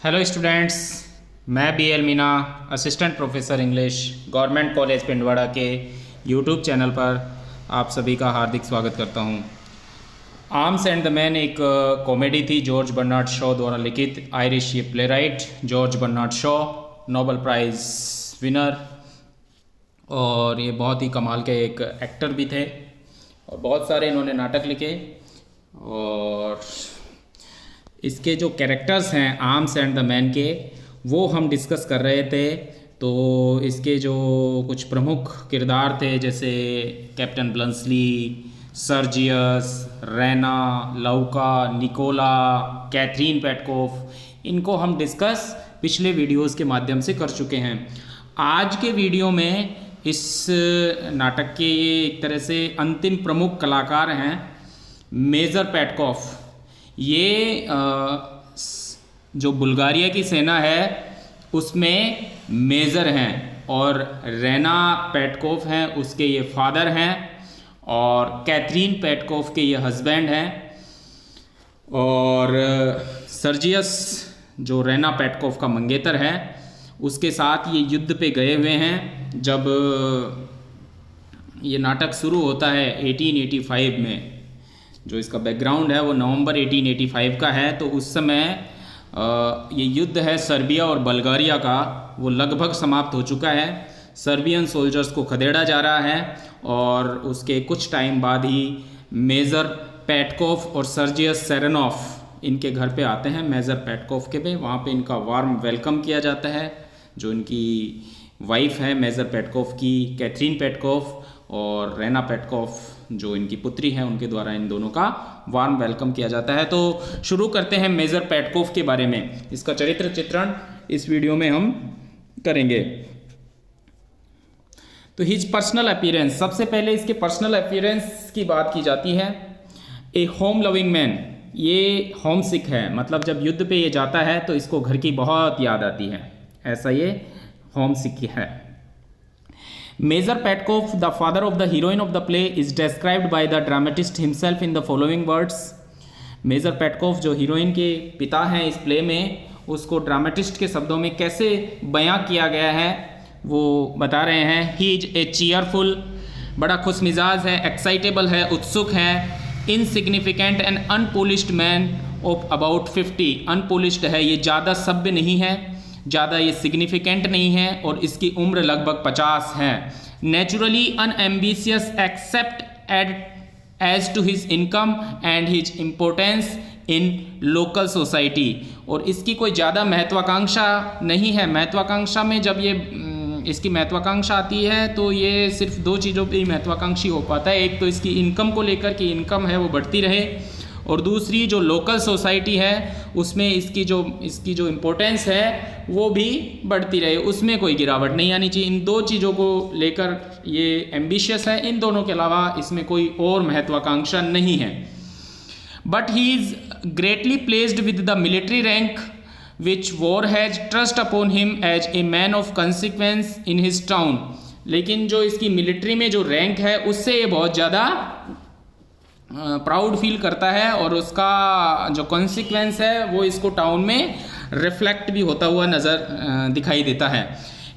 Hello students, मैं B L Meena, assistant professor English, government college Pindwara के YouTube channel पर आप सभी का हार्दिक स्वागत करता हूं। आर्म्स एंड द मैन एक कॉमेडी थी जॉर्ज बर्नार्ड शॉ द्वारा लिखित। आयरिश ये playwright George Bernard Shaw Nobel prize winner, और ये बहुत ही कमाल के एक एक्टर भी थे और बहुत सारे इन्होंने नाटक लिखे। और इसके जो कैरेक्टर्स हैं आर्म्स एंड द मैन के, वो हम डिस्कस कर रहे थे। तो इसके जो कुछ प्रमुख किरदार थे जैसे कैप्टन ब्लंसली, सर्जियस, रैना, लौका, निकोला, कैथरीन पेटकोफ, इनको हम डिस्कस पिछले वीडियोस के माध्यम से कर चुके हैं। आज के वीडियो में इस नाटक के एक तरह से अंतिम प्रमुख कलाकार हैं मेजर पेटकोफ। ये जो बुल्गारिया की सेना है उसमें मेजर हैं, और रैना पेटकोफ हैं उसके ये फादर हैं, और कैथरीन पेटकोफ के ये हस्बैंड हैं। और सर्जियस जो रैना पेटकोफ का मंगेतर है उसके साथ ये युद्ध पे गए हुए हैं। जब ये नाटक शुरू होता है 1885 में, जो इसका बैकग्राउंड है वो नवंबर 1885 का है। तो उस समय ये युद्ध है सर्बिया और बल्गारिया का, वो लगभग समाप्त हो चुका है। सर्बियन सोल्जर्स को खदेड़ा जा रहा है, और उसके कुछ टाइम बाद ही मेजर पेटकोफ और सर्जियस सेरेनॉफ इनके घर पे आते हैं, मेजर पेटकोफ के पे। वहाँ पे इनका वार्म वेलकम किया जाता है। जो इनकी वाइफ है मेजर पेटकोफ की, कैथरीन पेटकोफ, और रैना पेटकोफ जो इनकी पुत्री है, उनके द्वारा इन दोनों का वार्म वेलकम किया जाता है। तो शुरू करते हैं मेजर पेटकोफ के बारे में। इसका चरित्र चित्रण इस वीडियो में हम करेंगे। तो हिज पर्सनल अपीयरेंस, सबसे पहले इसके पर्सनल अपीयरेंस की बात की जाती है। ए होम लविंग मैन, ये होम सिक है, मतलब जब युद्ध पे ये जाता है तो इसको घर की बहुत याद आती है, ऐसा ये होम सिक है। Major Petkoff, the father of the heroine of the play, is described by the dramatist himself in the following words. Major Petkoff जो हीरोइन के पिता हैं इस प्ले में, उसको ड्रामेटिस्ट के शब्दों में कैसे बयां किया गया है वो बता रहे हैं। He is a cheerful, बड़ा खुश मिजाज है, एक्साइटेबल है, उत्सुक है, insignificant and unpolished man of about 50, unpolished है, ये ज़्यादा सभ्य नहीं है, ज़्यादा ये सिग्निफिकेंट नहीं है, और इसकी उम्र लगभग 50 है। Naturally unambitious except as to his income and his importance in local society, और इसकी कोई ज़्यादा महत्वाकांक्षा नहीं है। महत्वाकांक्षा में जब ये इसकी महत्वाकांक्षा आती है तो ये सिर्फ दो चीज़ों पे ही महत्वाकांक्षी हो पाता है। एक तो इसकी इनकम को लेकर कि इनकम है वो बढ़ती रहे, और दूसरी जो लोकल सोसाइटी है उसमें इसकी जो इम्पोर्टेंस है वो भी बढ़ती रहे, उसमें कोई गिरावट नहीं आनी चाहिए। इन दो चीज़ों को लेकर ये एम्बिशियस है, इन दोनों के अलावा इसमें कोई और महत्वाकांक्षा नहीं है। But he is greatly placed with the military rank which war has thrust upon him as a man of consequence in his town. लेकिन जो इसकी मिलिट्री में जो रैंक है उससे ये बहुत ज़्यादा प्राउड फील करता है, और उसका जो कॉन्सिक्वेंस है वो इसको टाउन में रिफ्लेक्ट भी होता हुआ नज़र दिखाई देता है।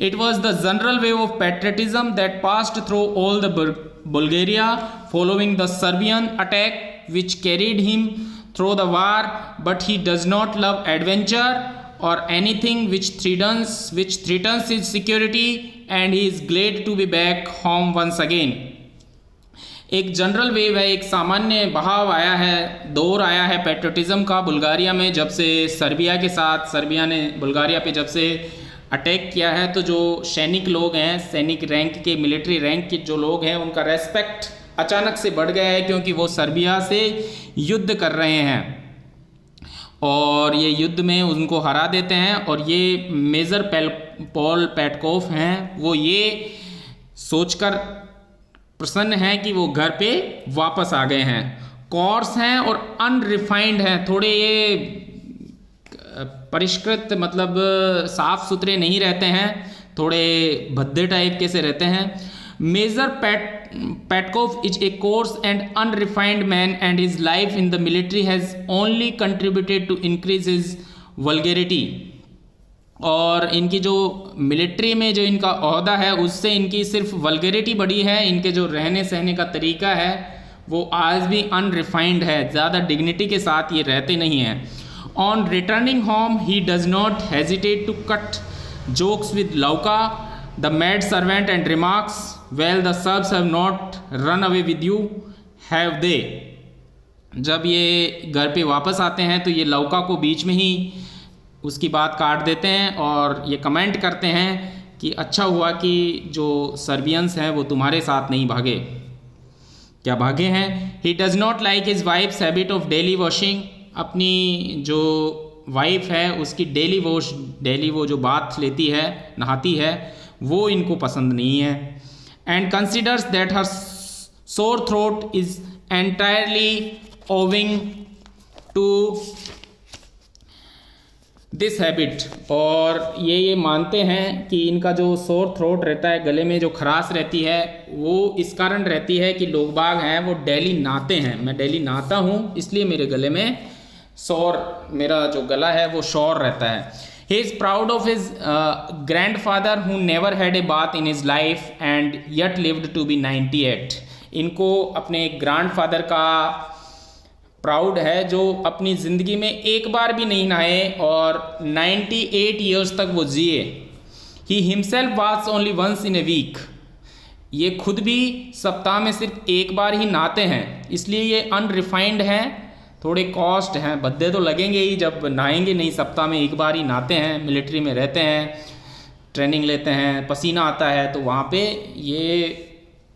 It was the general way of patriotism that passed through all the Bulgaria following the Serbian attack which carried him through the war, but he does not love adventure or anything which threatens his security, and he is glad to be back home once again. एक general wave है, एक सामान्य बहाव आया है, दौर आया है पैट्रियटिज्म का बुल्गारिया में। जब से सर्बिया ने बुल्गारिया पे जब से अटैक किया है, तो जो सैनिक लोग हैं, सैनिक रैंक के, मिलिट्री रैंक के जो लोग हैं, उनका रेस्पेक्ट अचानक से बढ़ गया है, क्योंकि वो सर्बिया से युद्ध कर रहे हैं और ये युद्ध में उनको हरा देते हैं। और ये मेजर पॉल पेटकोफ हैं, वो ये सोचकर प्रसन्न है कि वो घर पे वापस आ गए हैं। कॉर्स हैं और अनरिफाइंड हैं, थोड़े ये परिष्कृत, मतलब साफ सुथरे नहीं रहते हैं, थोड़े भद्दे टाइप के से रहते हैं। Major Petkoff is a coarse and unrefined man, and his life in the military has only contributed to increase his vulgarity. और इनकी जो मिलिट्री में जो इनका ओहदा है उससे इनकी सिर्फ वल्गैरिटी बढ़ी है, इनके जो रहने सहने का तरीका है वो आज भी अनरिफाइंड है, ज़्यादा डिग्निटी के साथ ये रहते नहीं हैं। On returning home he does not hesitate to cut jokes with Louka the maid servant and remarks well the serves have not run away with you have they. जब ये घर पे वापस आते हैं तो ये लौका को बीच में ही उसकी बात काट देते हैं और ये कमेंट करते हैं कि अच्छा हुआ कि जो सर्बियंस हैं वो तुम्हारे साथ नहीं भागे। क्या भागे हैं? He does not like his wives habit of daily washing. अपनी जो वाइफ है उसकी डेली वो जो बाथ लेती है, नहाती है, वो इनको पसंद नहीं है। And considers that her sore throat is entirely owing to this habit. और ये मानते हैं कि इनका जो सोर थ्रोट रहता है, गले में जो खराश रहती है, वो इस कारण रहती है कि लोग बाग हैं वो डेली नहाते हैं। मैं डेली नहाता हूँ इसलिए मेरे गले में मेरा जो गला है वो शोर रहता है। He is proud of his grandfather who never had a bath in his life and yet lived to be 98। इनको अपने ग्रैंड फादर का प्राउड है जो अपनी ज़िंदगी में एक बार भी नहीं नहाए और 98 ईयर्स तक वो जिए। He himself was only once in a week. ये खुद भी सप्ताह में सिर्फ एक बार ही नहाते हैं, इसलिए ये अनरिफाइंड हैं, थोड़े कॉस्ट हैं, भद्दे तो लगेंगे ही जब नहाएंगे नहीं, सप्ताह में एक बार ही नहाते हैं, मिलिट्री में रहते हैं, ट्रेनिंग लेते हैं, पसीना आता है, तो वहाँ पे ये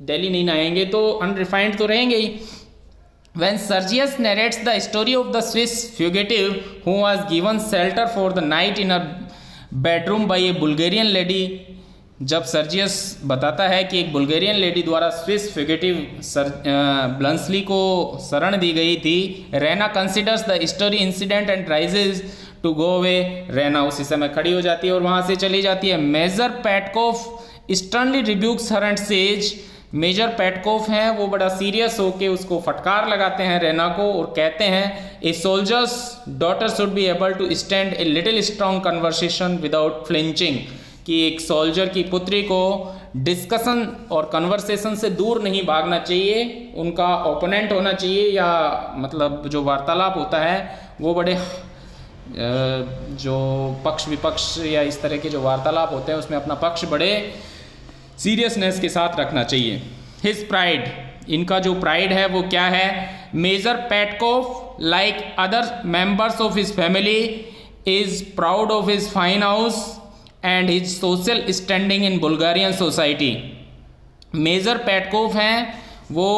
डेली नहीं नहाएंगे तो अनरिफाइंड तो रहेंगे ही। When Sergius narrates the story of the Swiss fugitive who was given shelter for the night in a bedroom by a Bulgarian lady, जब सर्जियस बताता है कि एक बुल्गारियन लेडी द्वारा स्विस फ्यूगिटिव ब्लंसली को शरण दी गई थी, Raina considers the story incident and rises to go away. Raina उसी समय खड़ी हो जाती है और वहाँ से चली जाती है। Major Petkoff sternly rebukes her and says. Major Petkoff हैं वो बड़ा सीरियस होके उसको फटकार लगाते हैं रैना को और कहते हैं a soldier's daughter should be able to stand a little strong conversation without flinching, कि एक सोल्जर की पुत्री को डिस्कशन और कन्वर्सेशन से दूर नहीं भागना चाहिए, उनका ओपोनेंट होना चाहिए, या मतलब जो वार्तालाप होता है वो बड़े जो पक्ष विपक्ष या इस तरह के जो वार्तालाप होते हैं उसमें अपना पक्ष बड़े सीरियसनेस के साथ रखना चाहिए। हिज प्राइड, इनका जो प्राइड है वो क्या है? Major Petkoff like other members of his family is proud of his fine house and his social standing in Bulgarian society. Major Petkoff हैं वो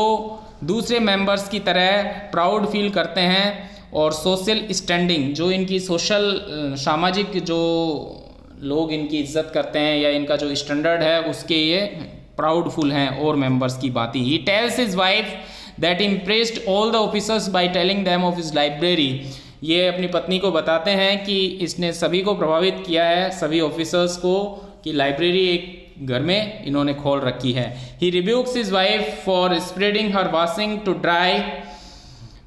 दूसरे मेंबर्स की तरह प्राउड फील करते हैं और सोशल स्टैंडिंग, जो इनकी सोशल सामाजिक जो लोग इनकी इज्जत करते हैं या इनका जो स्टैंडर्ड है उसके ये प्राउडफुल हैं और मेंबर्स की बात ही। Tells his wife that impressed all the officers by telling them of his library. ये अपनी पत्नी को बताते हैं कि इसने सभी को प्रभावित किया है, सभी ऑफिसर्स को, कि लाइब्रेरी एक घर में इन्होंने खोल रखी है। He rebukes his wife for spreading her washing to dry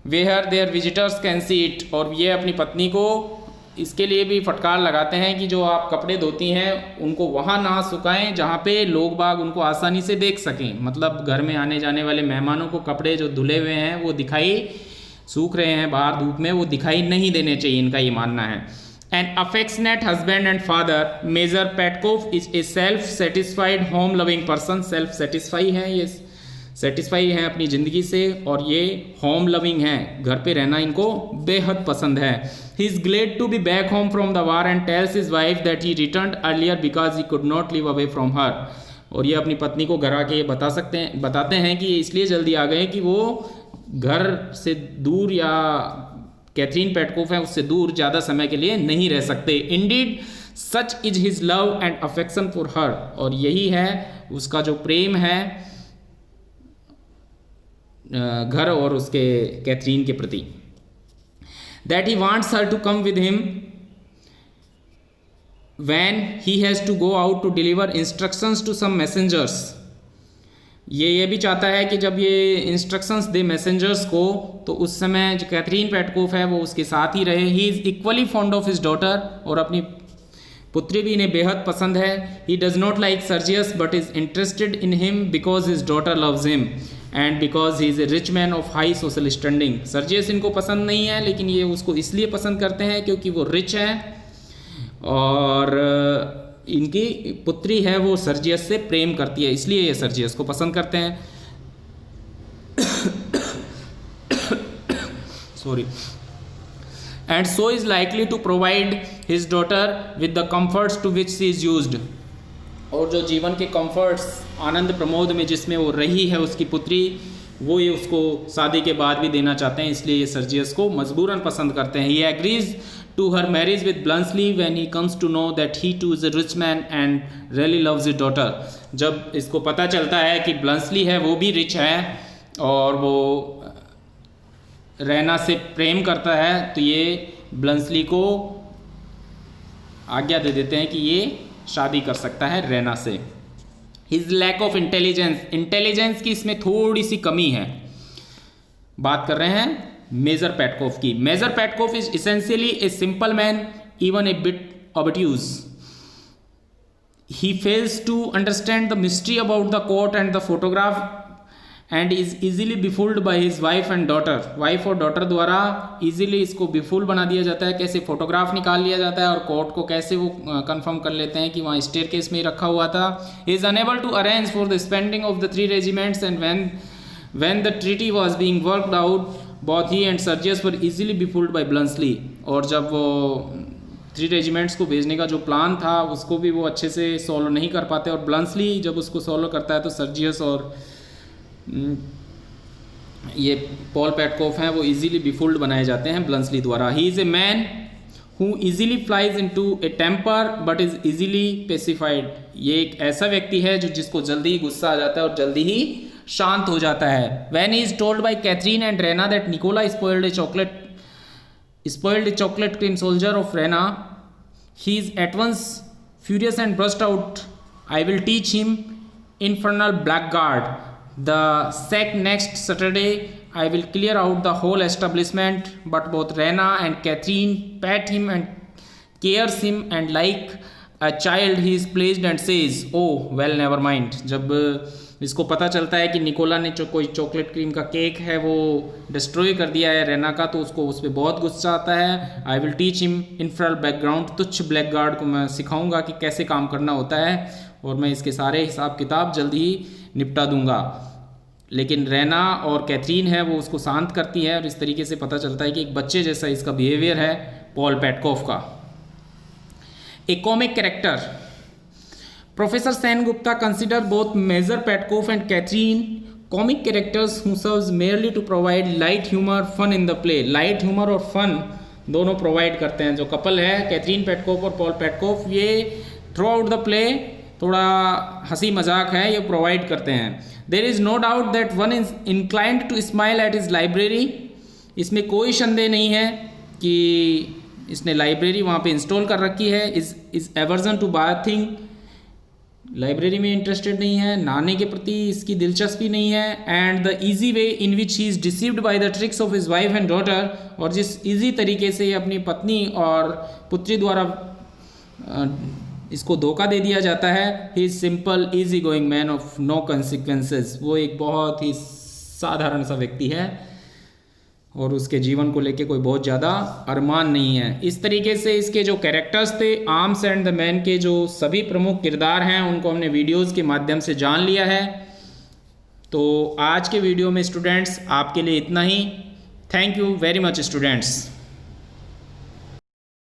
where their visitors can see it. और ये अपनी पत्नी को इसके लिए भी फटकार लगाते हैं कि जो आप कपड़े धोती हैं उनको वहाँ ना सुखाएं जहाँ पे लोग बाग उनको आसानी से देख सकें। मतलब घर में आने जाने वाले मेहमानों को कपड़े जो धुले हुए हैं वो सूख रहे हैं बाहर धूप में, वो दिखाई नहीं देने चाहिए, इनका ये मानना है। An affectionate husband and father, major Petkoff is a self satisfied home loving person. Self satisfy है, ये सेटिस्फाई हैं अपनी ज़िंदगी से और ये होम लविंग हैं, घर पे रहना इनको बेहद पसंद है। He is glad to be back home from the war and tells his wife that he returned earlier because he could not live away from her. और ये अपनी पत्नी को घर आके बताते हैं कि इसलिए जल्दी आ गए कि वो घर से दूर, या कैथरीन पेटकोफ है उससे दूर ज़्यादा समय के लिए नहीं रह सकते। Indeed such is his love and affection for her. और यही है उसका जो प्रेम है घर और उसके कैथरीन के प्रति। That he wants her to come with him when he has to go out to deliver instructions to some messengers. ये भी चाहता है कि जब ये इंस्ट्रक्शंस दे मैसेंजर्स को तो उस समय जो कैथरीन पेटकोफ है वो उसके साथ ही रहे। He is equally fond of his daughter. और अपनी पुत्री भी इन्हें बेहद पसंद है। ही does not like Sergius but is interested in him because his daughter loves him and because he is A rich man of high social standing. Sergius इनको पसंद नहीं है, लेकिन ये उसको इसलिए पसंद करते हैं क्योंकि वो रिच है और इनकी पुत्री है वो सर्जियस से प्रेम करती है, इसलिए ये सर्जियस को पसंद करते हैं। Sorry. And so is likely to provide his daughter with the comforts to which she is used। और जो जीवन के comforts, आनंद प्रमोद में जिसमें वो रही है उसकी पुत्री, वो ये उसको शादी के बाद भी देना चाहते हैं, इसलिए ये सर्जियस को मजबूरन पसंद करते हैं। He agrees to her marriage with Bluntschli when he comes to know that he too is a rich man and really loves his daughter। जब इसको पता चलता है कि Bluntschli है वो भी रिच है और वो रैना से प्रेम करता है, तो ये ब्लंसली को आज्ञा दे देते हैं कि ये शादी कर सकता है रैना से। हिज लैक ऑफ इंटेलिजेंस की इसमें थोड़ी सी कमी है। बात कर रहे हैं मेजर पेटकोफ की। Major Petkoff is essentially a simple man even a bit obtuse. He fails to understand the mystery about the coat and the photograph and is easily befooled by his wife and daughter. Wife और daughter द्वारा easily इसको befool बना दिया जाता है, कैसे photograph निकाल लिया जाता है और कोर्ट को कैसे वो कंफर्म कर लेते हैं कि वहाँ स्टेयरकेस में ही रखा हुआ था। Is unable to arrange for the spending of the 3 regiments and when the treaty was being worked out both he and Sergius were easily befooled by Bluntschli. और जब वो 3 रेजिमेंट्स को भेजने का जो प्लान था उसको भी वो अच्छे से सॉल्व नहीं कर पाते, और ब्लंसली जब उसको सॉल्व करता है तो सर्जियस और ये पॉल पेटकोफ हैं वो इजीली बिफुल्ड बनाए जाते हैं ब्लंसली द्वारा। He is a man who easily flies into a temper but is easily pacified. ये एक ऐसा व्यक्ति है जो जिसको जल्दी ही गुस्सा आ जाता है और जल्दी ही शांत हो जाता है। When he is told by Catherine and Raina that Nicola spoiled a chocolate cream soldier of Raina, he is at once furious and burst out, I will teach him infernal blackguard. The next Saturday I will clear out the whole establishment, but both Rena and Catherine pat him and cares him and like a child he is pleased and says, oh well never mind। जब इसको पता चलता है कि Nicola ने जो कोई chocolate cream का केक है वो डिस्ट्रॉय कर दिया है रेना का, तो उसको उस पर बहुत गुस्सा आता है। I will teach him infernal background, तुच्छ ब्लैकगार्ड को मैं सिखाऊंगा कि कैसे काम करना होता है और मैं इसके सारे हिसाब किताब जल्दी ही निपटा दूंगा। लेकिन रेना और कैथरीन है वो उसको शांत करती है और इस तरीके से पता चलता है कि एक बच्चे जैसा इसका बिहेवियर है पॉल पेटकोफ का। A comic character. Professor Sengupta consider both major Petkoff and Catherine comic characters who serves merely to provide light humour fun in the play. Light humour और फन दोनों प्रोवाइड करते हैं। जो कपल है Catherine पेटकोफ और Paul पेटकोफ, ये through out the play थोड़ा हंसी मजाक है ये प्रोवाइड करते हैं। There is no doubt that one is inclined to smile at his library. इसमें कोई संदेह नहीं है कि इसने लाइब्रेरी वहाँ पे इंस्टॉल कर रखी है। Is aversion to bathing, library में इंटरेस्टेड नहीं है, नहाने के प्रति इसकी दिलचस्पी नहीं है। And the easy way in which he is deceived by the tricks of his wife and daughter, और जिस ईजी तरीके से अपनी पत्नी और पुत्री द्वारा इसको धोखा दे दिया जाता है। He is simple easy going man of no consequences. वो एक बहुत ही साधारण सा व्यक्ति है और उसके जीवन को लेके कोई बहुत ज़्यादा अरमान नहीं है। इस तरीके से इसके जो कैरेक्टर्स थे, आर्म्स एंड द मैन के जो सभी प्रमुख किरदार हैं उनको हमने वीडियोज़ के माध्यम से जान लिया है। तो आज के वीडियो में स्टूडेंट्स आपके लिए इतना ही। Thank you very much students.